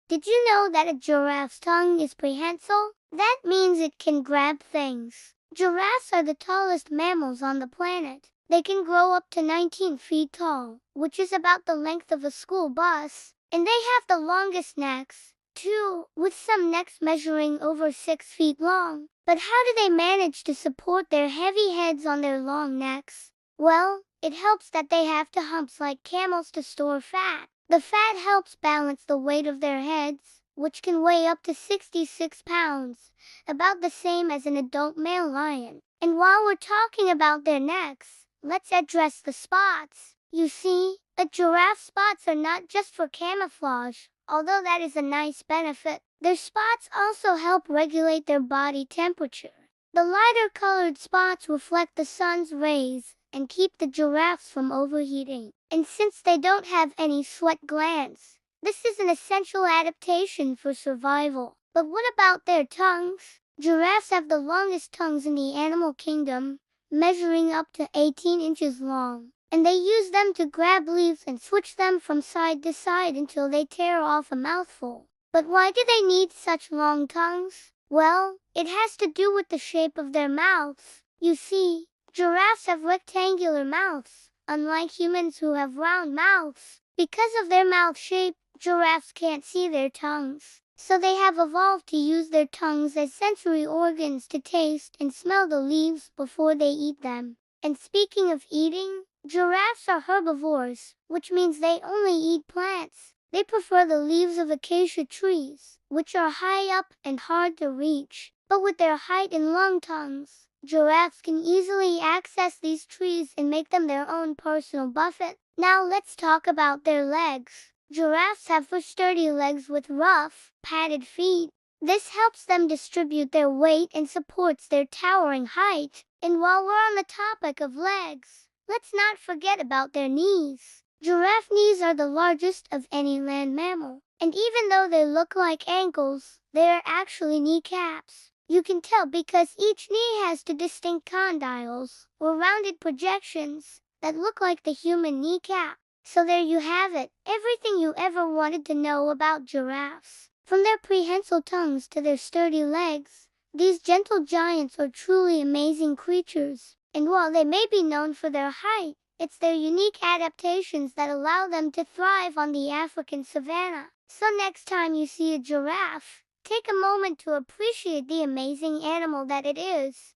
Did you know that a giraffe's tongue is prehensile? That means it can grab things. Giraffes are the tallest mammals on the planet. They can grow up to 19 feet tall, which is about the length of a school bus. And they have the longest necks, too, with some necks measuring over 6 feet long. But how do they manage to support their heavy heads on their long necks? Well, it helps that they have to humps like camels to store fat. The fat helps balance the weight of their heads, which can weigh up to 66 pounds, about the same as an adult male lion. And while we're talking about their necks, let's address the spots. You see, a giraffe's spots are not just for camouflage, although that is a nice benefit. Their spots also help regulate their body temperature. The lighter colored spots reflect the sun's rays and keep the giraffes from overheating. And since they don't have any sweat glands, this is an essential adaptation for survival. But what about their tongues? Giraffes have the longest tongues in the animal kingdom, measuring up to 18 inches long. And they use them to grab leaves and switch them from side to side until they tear off a mouthful. But why do they need such long tongues? Well, it has to do with the shape of their mouths. You see, giraffes have rectangular mouths, unlike humans who have round mouths. Because of their mouth shape, giraffes can't see their tongues. So they have evolved to use their tongues as sensory organs to taste and smell the leaves before they eat them. And speaking of eating, giraffes are herbivores, which means they only eat plants. They prefer the leaves of acacia trees, which are high up and hard to reach. But with their height and long tongues, giraffes can easily access these trees and make them their own personal buffet. Now let's talk about their legs. Giraffes have sturdy legs with rough, padded feet. This helps them distribute their weight and supports their towering height. And while we're on the topic of legs, let's not forget about their knees. Giraffe knees are the largest of any land mammal. And even though they look like ankles, they are actually kneecaps. You can tell because each knee has two distinct condyles, or rounded projections, that look like the human kneecap. So there you have it, everything you ever wanted to know about giraffes. From their prehensile tongues to their sturdy legs, these gentle giants are truly amazing creatures. And while they may be known for their height, it's their unique adaptations that allow them to thrive on the African savanna. So next time you see a giraffe, take a moment to appreciate the amazing animal that it is.